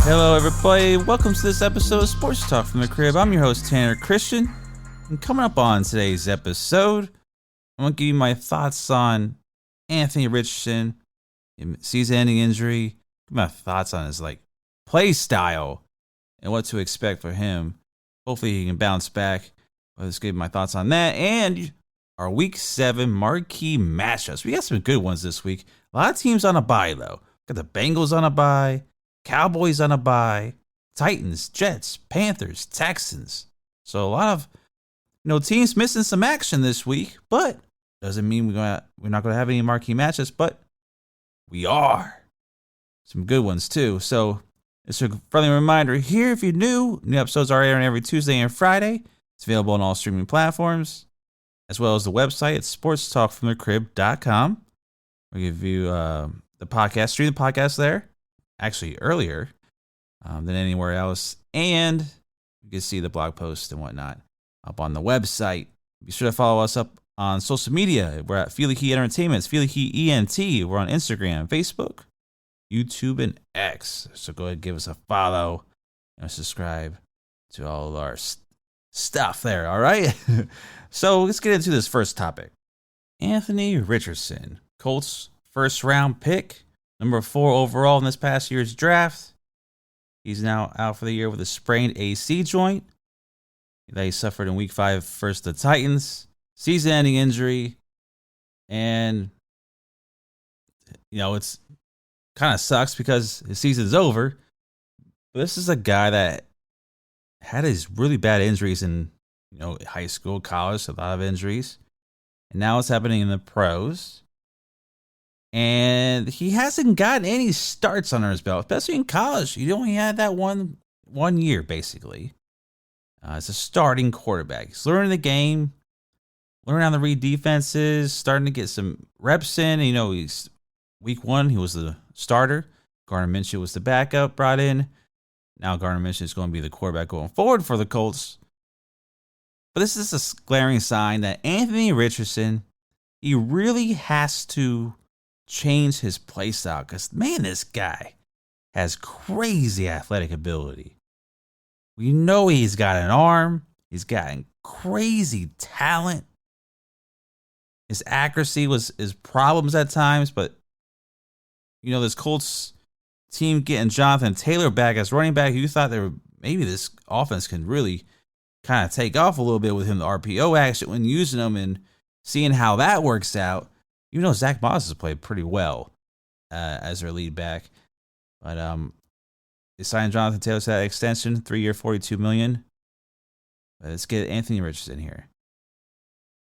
Hello, everybody. Welcome to this episode of Sports Talk from the Crib. I'm your host, Tanner Christian. And coming up on today's episode, I'm going to give you my thoughts on Anthony Richardson, season-ending injury, my thoughts on his play style and what to expect for him. Hopefully he can bounce back. Let's give my thoughts on that and our Week 7 marquee matchups. We got some good ones this week. A lot of teams on a bye, though. Got the Bengals on a bye. Cowboys on a bye, Titans, Jets, Panthers, Texans. So a lot of teams missing some action this week, but doesn't mean we're not going to have any marquee matches, but we are. Some good ones too. So it's a friendly reminder here, if you're new episodes are airing every Tuesday and Friday. It's available on all streaming platforms, as well as the website at sportstalkfromthecrib.com. We'll give you the podcast, stream the podcast there. Actually earlier than anywhere else, and you can see the blog posts and whatnot up on the website. Be sure to follow us up on social media. We're at Feely Key Entertainment. It's Feely Key ENT. We're on Instagram, Facebook, YouTube, and X. So go ahead and give us a follow and subscribe to all of our stuff there, all right? So let's get into this first topic. Anthony Richardson, Colts first-round pick. Number 4 overall in this past year's draft. He's now out for the year with a sprained AC joint that he suffered in Week 5 versus the Titans. Season-ending injury. And, it's kind of sucks because his season's over. But this is a guy that had his really bad injuries in, high school, college, a lot of injuries. And now it's happening in the pros. And he hasn't gotten any starts under his belt, especially in college. He only had that one year, basically. As a starting quarterback. He's learning the game, learning how to read defenses, starting to get some reps in. He's Week 1, he was the starter. Gardner Minshew was the backup brought in. Now Gardner Minshew is going to be the quarterback going forward for the Colts. But this is a glaring sign that Anthony Richardson, he really has to change his play style, because man, this guy has crazy athletic ability. We know he's got an arm, he's got crazy talent. His accuracy is problems at times, but this Colts team getting Jonathan Taylor back as running back, you thought maybe this offense can really kind of take off a little bit with him, the RPO action when using them, and seeing how that works out. Zach Moss has played pretty well as their lead back. But they signed Jonathan Taylor to that extension, 3-year, $42 million. Let's get Anthony Richardson here.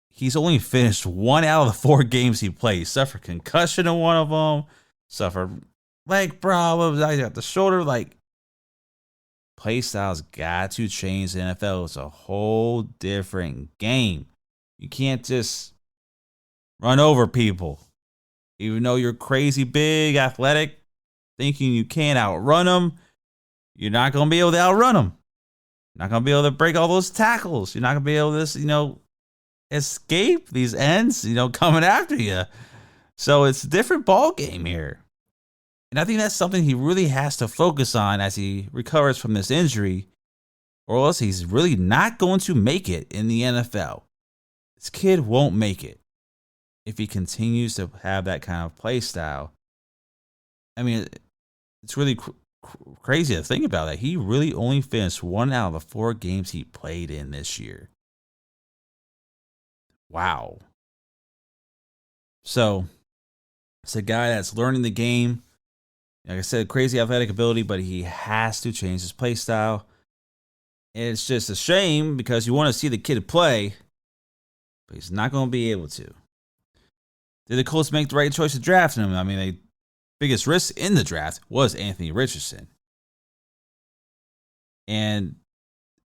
He's only finished 1 out of the 4 games he played. He suffered concussion in one of them, suffered leg problems, I got the shoulder. Play style's got to change. The NFL is a whole different game. You can't just run over people. Even though you're crazy big, athletic, thinking you can't outrun them, you're not going to be able to outrun them. You're not going to be able to break all those tackles. You're not going to be able to, escape these ends, coming after you. So it's a different ball game here. And I think that's something he really has to focus on as he recovers from this injury, or else he's really not going to make it in the NFL. This kid won't make it if he continues to have that kind of play style. I mean, it's really crazy to think about that. He really only finished 1 out of the 4 games he played in this year. Wow. So, it's a guy that's learning the game. Like I said, crazy athletic ability, but he has to change his play style. And it's just a shame because you want to see the kid play, but he's not going to be able to. Did the Colts make the right choice of drafting him? I mean, the biggest risk in the draft was Anthony Richardson. And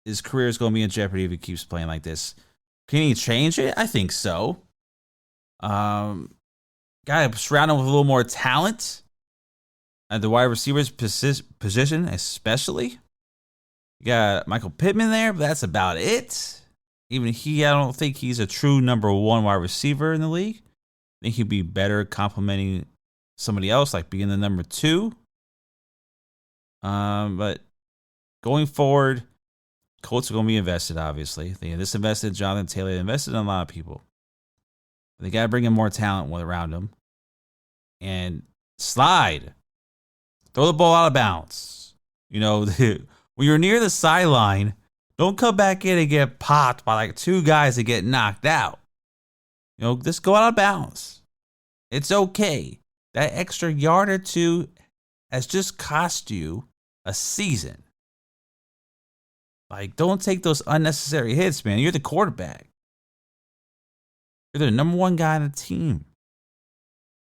his career is going to be in jeopardy if he keeps playing like this. Can he change it? I think so. Got to surround him with a little more talent at the wide receivers position, especially. You got Michael Pittman there, but that's about it. Even I don't think he's a true number 1 wide receiver in the league. I think he'd be better complementing somebody else, like being the number 2. But going forward, Colts are going to be invested, obviously. They invested in Jonathan Taylor. They invested in a lot of people. They got to bring in more talent around them. And slide. Throw the ball out of bounds. When you're near the sideline, don't come back in and get popped by like two guys that get knocked out. Just go out of bounds. It's okay. That extra yard or two has just cost you a season. Like, don't take those unnecessary hits, man. You're the quarterback. You're the number one guy on the team.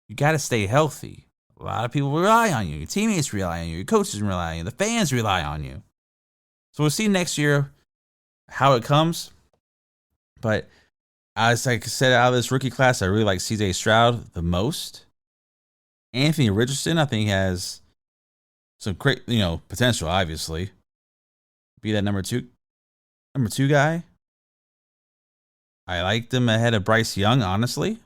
You got to stay healthy. A lot of people rely on you. Your teammates rely on you. Your coaches rely on you. The fans rely on you. So we'll see next year how it comes. But as I said, out of this rookie class, I really like C.J. Stroud the most. Anthony Richardson, I think, has some great, potential, obviously. Be that number two guy. I liked him ahead of Bryce Young, honestly.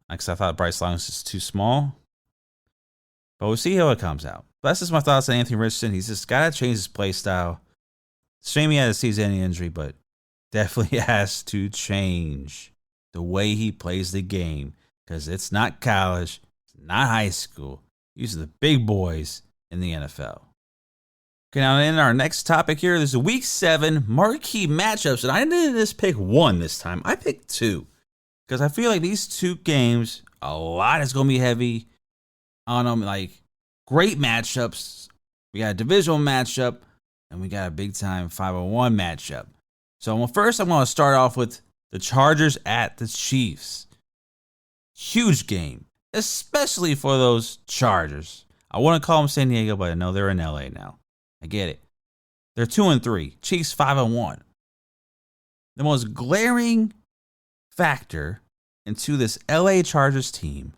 Because I thought Bryce Young was just too small. But we'll see how it comes out. But that's just my thoughts on Anthony Richardson. He's just got to change his play style. Shame he had a season-ending injury, but definitely has to change the way he plays the game. Because it's not college. It's not high school. These are the big boys in the NFL. Okay, now in our next topic here, there's a Week 7 marquee matchups. And I didn't just pick one this time. I picked two. Because I feel like these two games, a lot is going to be heavy on them. Like, great matchups. We got a divisional matchup. And we got a big-time 501 matchup. So first, I'm going to start off with the Chargers at the Chiefs. Huge game. Especially for those Chargers. I want to call them San Diego, but I know they're in LA now. I get it. They're 2-3. Chiefs 5-1. The most glaring factor into this LA Chargers team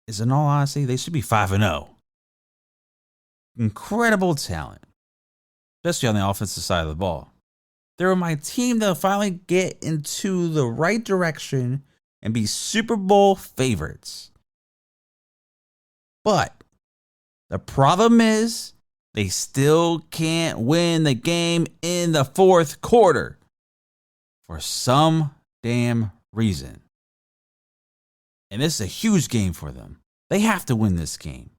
is, in all honesty, they should be 5-0. Incredible talent, especially on the offensive side of the ball. They're my team that'll finally get into the right direction and be Super Bowl favorites. But the problem is they still can't win the game in the fourth quarter for some damn reason. And this is a huge game for them. They have to win this game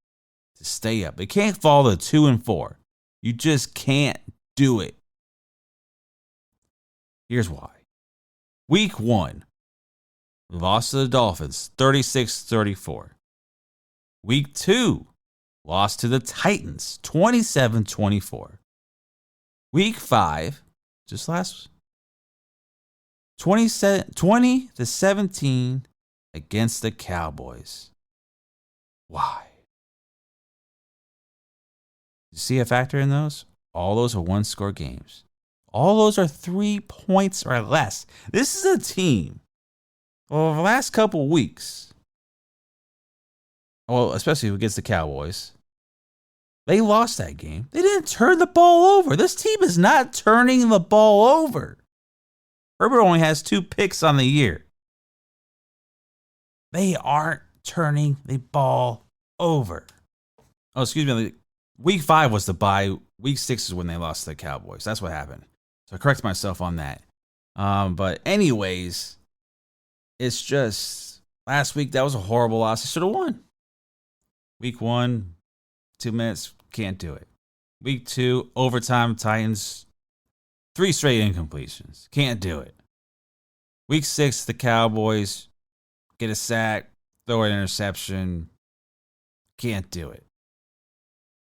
to stay up. They can't fall to 2-4. You just can't do it. Here's why. Week 1, we lost to the Dolphins 36-34. Week 2, lost to the Titans 27-24. Week 5, just last 20-17 against the Cowboys. Why? You see a factor in those? All those are one-score games. All those are 3 points or less. This is a team. Well, the last couple weeks, especially against the Cowboys, they lost that game. They didn't turn the ball over. This team is not turning the ball over. Herbert only has 2 picks on the year. They aren't turning the ball over. Oh, excuse me. Week 5 was the bye. Week 6 is when they lost to the Cowboys. That's what happened. So I correct myself on that. But anyways, it's just last week, that was a horrible loss. They should have won. Week 1, 2 minutes, can't do it. Week 2, overtime, Titans, 3 straight incompletions. Can't do it. Week 6, the Cowboys get a sack, throw an interception. Can't do it.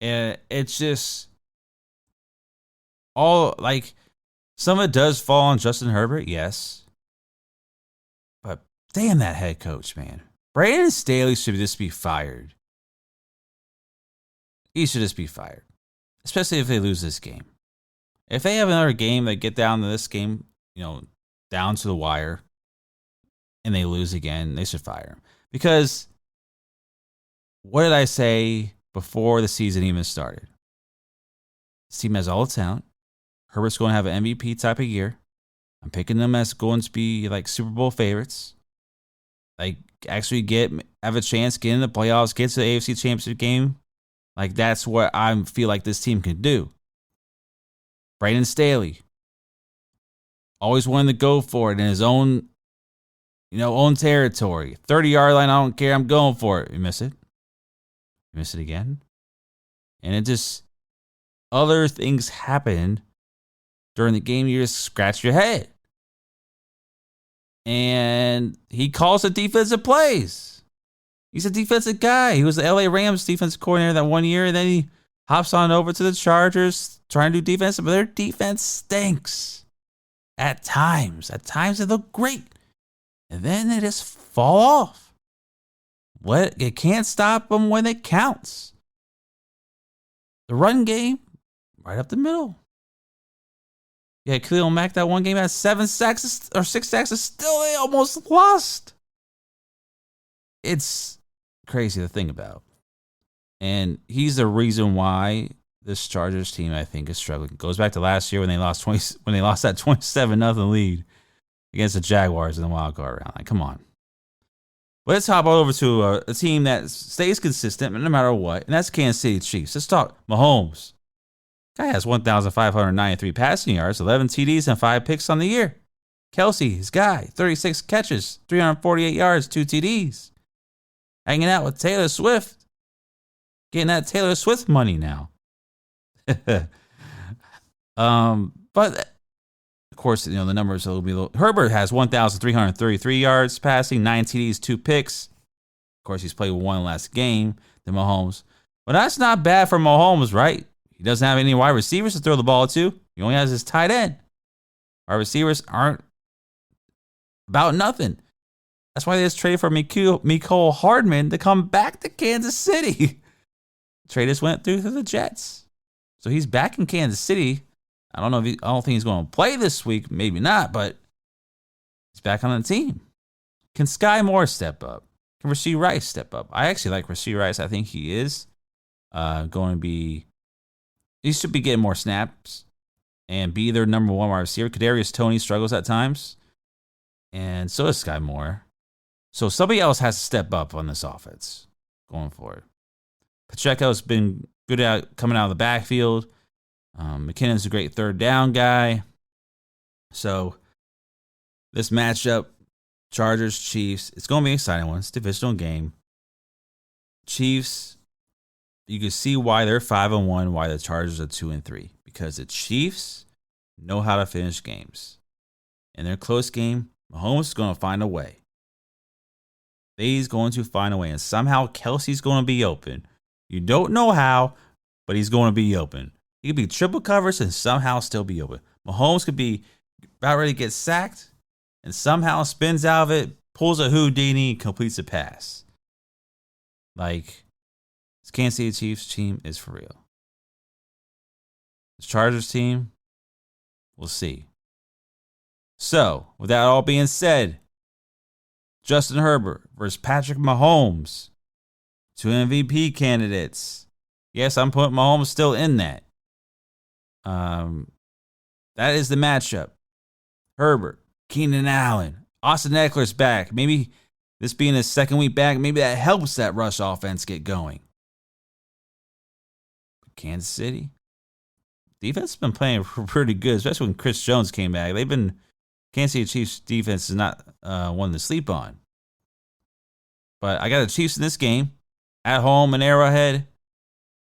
And it's just all like some of it does fall on Justin Herbert, yes. But damn that head coach, man. Brandon Staley should just be fired. He should just be fired. Especially if they lose this game. If they have another game, they get down to this game, down to the wire, and they lose again, they should fire him. Because what did I say before the season even started? This team has all the talent. Herbert's going to have an MVP type of year. I'm picking them as going to be like Super Bowl favorites. Like actually have a chance, get in the playoffs, get to the AFC Championship game Like, that's what I feel like this team can do. Brandon Staley always wanted to go for it in his own, own territory. 30-yard line, I don't care. I'm going for it. You miss it. You miss it again. And it just, other things happen during the game. You just scratch your head. And he calls the defensive plays. He's a defensive guy. He was the LA Rams defensive coordinator that 1 year, and then he hops on over to the Chargers trying to do defense, but their defense stinks at times. At times they look great, and then they just fall off. You can't stop them when it counts. The run game, right up the middle. Yeah, Khalil Mack that one game had 7 sacks or 6 sacks, and still they almost lost. It's crazy to think about. And he's the reason why this Chargers team, I think, is struggling. It goes back to last year when they lost that 27-0 lead against the Jaguars in the wild card round. Like, come on. But let's hop over to a team that stays consistent no matter what, and that's Kansas City Chiefs. Let's talk Mahomes. Guy has 1,593 passing yards, 11 TDs, and 5 picks on the year. Kelsey, his guy, 36 catches, 348 yards, 2 TDs. Hanging out with Taylor Swift. Getting that Taylor Swift money now. But, of course, the numbers will be low. Herbert has 1,333 yards passing, 9 TDs, 2 picks. Of course, he's played one last game than Mahomes. But that's not bad for Mahomes, right? He doesn't have any wide receivers to throw the ball to. He only has his tight end. Our receivers aren't about nothing. That's why they just traded for Mecole Hardman to come back to Kansas City. Trade just went through to the Jets. So he's back in Kansas City. I don't think he's going to play this week. Maybe not, but he's back on the team. Can Sky Moore step up? Can Rashee Rice step up? I actually like Rashee Rice. I think he is going to be... He should be getting more snaps and be their number one wide receiver. Kadarius Toney struggles at times, and so does Sky Moore. So somebody else has to step up on this offense going forward. Pacheco's been good at coming out of the backfield. McKinnon's a great third down guy. So this matchup, Chargers, Chiefs, it's going to be an exciting one. It's a divisional game. Chiefs, you can see why they're 5-1, why the Chargers are 2-3. Because the Chiefs know how to finish games. In their close game, Mahomes is going to find a way. He's going to find a way. And somehow Kelsey's going to be open. You don't know how, but he's going to be open. He could be triple covers and somehow still be open. Mahomes could be about ready to get sacked and somehow spins out of it, pulls a Houdini, and completes a pass. Like, this Kansas City Chiefs team is for real. This Chargers team, we'll see. So, with that all being said, Justin Herbert versus Patrick Mahomes, 2 MVP candidates. Yes, I'm putting Mahomes still in that. That is the matchup. Herbert, Keenan Allen, Austin Eckler's back. Maybe this being his second week back, maybe that helps that rush offense get going. Kansas City defense has been playing pretty good, especially when Chris Jones came back. Kansas City Chiefs defense is not one to sleep on. But I got the Chiefs in this game at home in Arrowhead.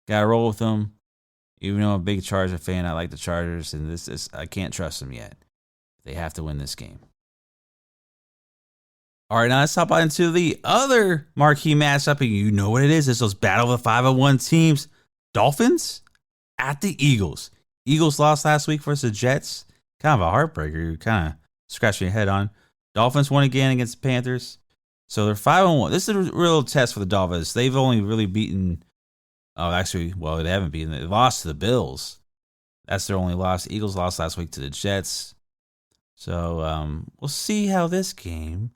Got to roll with them. Even though I'm a big Charger fan, I like the Chargers, and I can't trust them yet. They have to win this game. All right, now let's hop on into the other marquee matchup, and you know what it is. It's those battle of the 5-1 teams. Dolphins at the Eagles. Eagles lost last week versus the Jets. Kind of a heartbreaker. You're kind of scratching your head on. Dolphins won again against the Panthers. So they're 5-1. This is a real test for the Dolphins. They've only really beaten... they haven't beaten. They lost to the Bills. That's their only loss. Eagles lost last week to the Jets. So we'll see how this game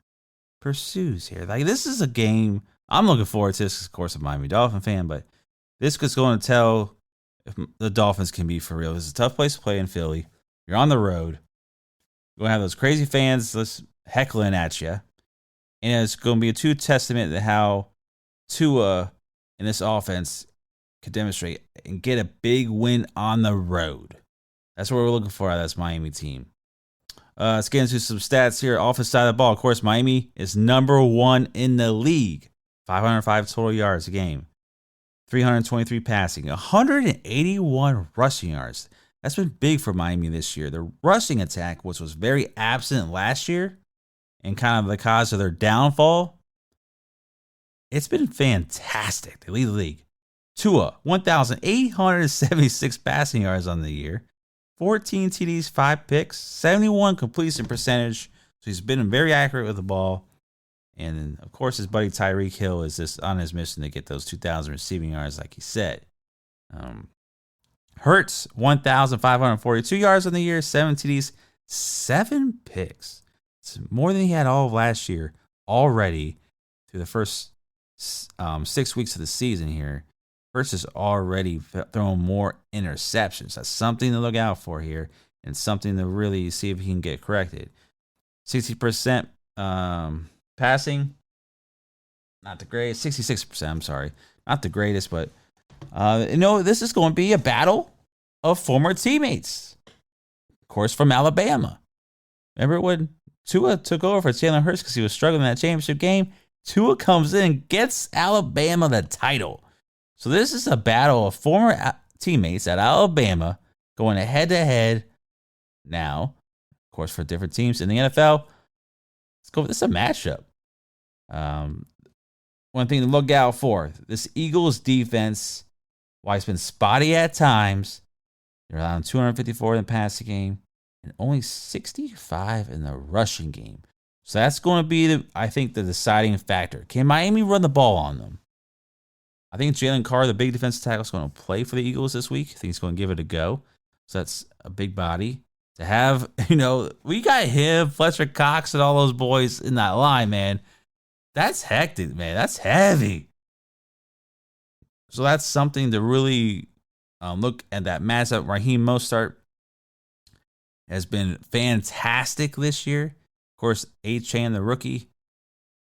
pursues here. Like, this is a game I'm looking forward to. Of course, I'm a Miami Dolphin fan, but this is going to tell if the Dolphins can be for real. This is a tough place to play in Philly. You're on the road. You're going to have those crazy fans heckling at you. And it's going to be a true testament to how Tua in this offense could demonstrate and get a big win on the road. That's what we're looking for out of this Miami team. Let's get into some stats here. Offensive side of the ball, of course, Miami is number 1 in the league. 505 total yards a game. 323 passing. 181 rushing yards. That's been big for Miami this year. The rushing attack, which was very absent last year and kind of the cause of their downfall, it's been fantastic. They lead the league. Tua, 1,876 passing yards on the year. 14 TDs, 5 picks, 71 completion percentage. So he's been very accurate with the ball. And then, of course, his buddy Tyreek Hill is just on his mission to get those 2,000 receiving yards, like he said. Hurts, 1,542 yards on the year, 7 TDs, 7 picks. It's more than he had all of last year already through the first 6 weeks of the season here. Hurts is already throwing more interceptions. That's something to look out for here and something to really see if he can get corrected. 60% passing, not the greatest. 66%, I'm sorry. Not the greatest, but this is going to be a battle of former teammates. Of course, from Alabama. Remember when Tua took over for Jalen Hurts because he was struggling in that championship game? Tua comes in and gets Alabama the title. So this is a battle of former teammates at Alabama going head-to-head now, of course, for different teams in the NFL. Let's go. This is a matchup. One thing to look out for, this Eagles defense, while it's been spotty at times, they're allowing 254 in the passing game and only 65 in the rushing game. So that's going to be, I think, the deciding factor. Can Miami run the ball on them? I think Jalen Carr, the big defensive tackle, is going to play for the Eagles this week. I think he's going to give it a go. So that's a big body. To have, we got him, Fletcher Cox, and all those boys in that line, man. That's hectic, man. That's heavy. So that's something to really look at that matchup. Raheem Mostert has been fantastic this year. Of course, A-Chain, the rookie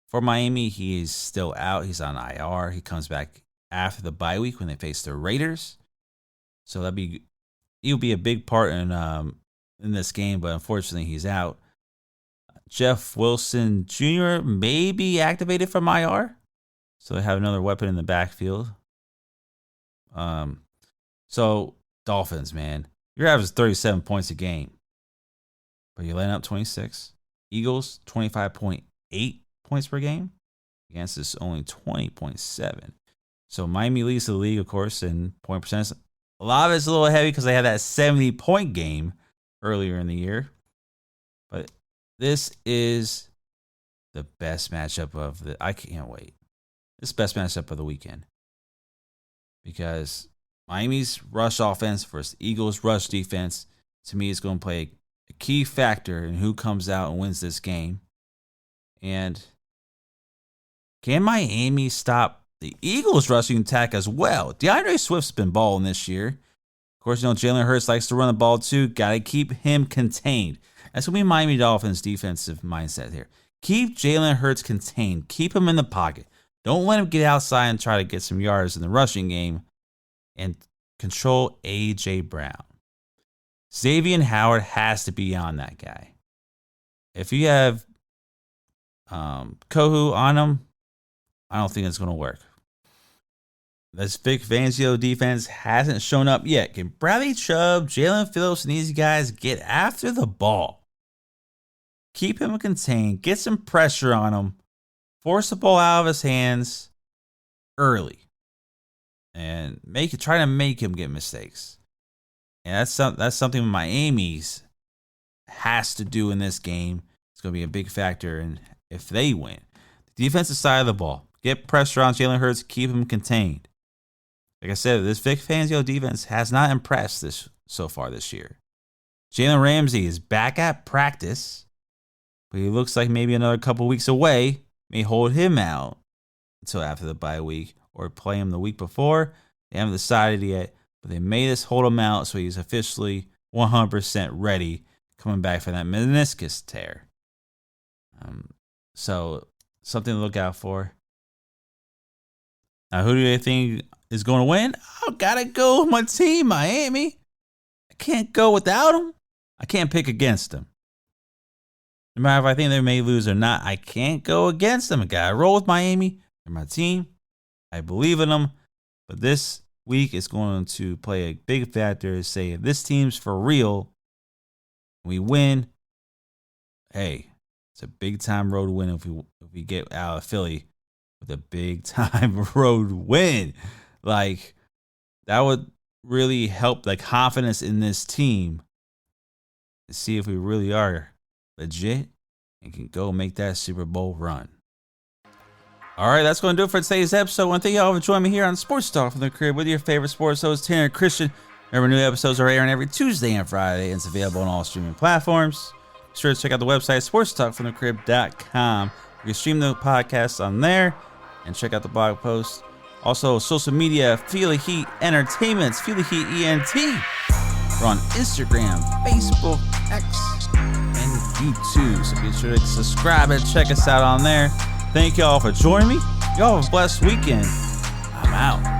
for Miami, he is still out. He's on IR. He comes back after the bye week when they face the Raiders. So he'll be a big part in this game, but unfortunately he's out. Jeff Wilson Jr. may be activated from IR. So they have another weapon in the backfield. So Dolphins, man. You're averaging 37 points a game. But you're laying up 26. Eagles, 25.8 points per game. Against this only 20.7. So Miami leads the league, of course, in point percentage. A lot of it's a little heavy because they had that 70-point game earlier in the year. But this is the best matchup I can't wait. This is the best matchup of the weekend. Because Miami's rush offense versus Eagles' rush defense, to me, is going to play a key factor in who comes out and wins this game. And can Miami stop the Eagles' rushing attack as well? DeAndre Swift's been balling this year. Of course, Jalen Hurts likes to run the ball too. Got to keep him contained. That's going to be Miami Dolphins' defensive mindset here. Keep Jalen Hurts contained. Keep him in the pocket. Don't let him get outside and try to get some yards in the rushing game. And control A.J. Brown. Xavier Howard has to be on that guy. If you have Kohu on him, I don't think it's going to work. This Vic Fangio defense hasn't shown up yet. Can Bradley Chubb, Jalen Phillips, and these guys get after the ball? Keep him contained. Get some pressure on him. Force the ball out of his hands early. And try to make him get mistakes. And that's something Miami's has to do in this game. It's going to be a big factor in if they win. The defensive side of the ball. Get pressure on Jalen Hurts. Keep him contained. Like I said, this Vic Fangio defense has not impressed so far this year. Jalen Ramsey is back at practice, but he looks like maybe another couple weeks away. May hold him out until after the bye week or play him the week before. They haven't decided yet, but they may just hold him out so he's officially 100% ready coming back from that meniscus tear. So something to look out for. Now, who do you think is going to win, I gotta go with my team, Miami. I can't go without them. I can't pick against them. No matter if I think they may lose or not, I can't go against them. I gotta roll with Miami. They're my team. I believe in them. But this week is going to play a big factor to say if this team's for real, we win. Hey, it's a big time road win if we get out of Philly with a big time road win. Like, that would really help the confidence in this team to see if we really are legit and can go make that Super Bowl run. All right, that's going to do it for today's episode. I want to thank y'all for joining me here on Sports Talk from the Crib with your favorite sports host, Tanner Christian. Remember, new episodes are airing every Tuesday and Friday, and it's available on all streaming platforms. Be sure to check out the website, sportstalkfromthecrib.com. You can stream the podcast on there and check out the blog post. Also, social media, Feel the Heat Entertainment, Feel the Heat ENT. We're on Instagram, Facebook, X, and YouTube. So be sure to subscribe and check us out on there. Thank y'all for joining me. Y'all have a blessed weekend. I'm out.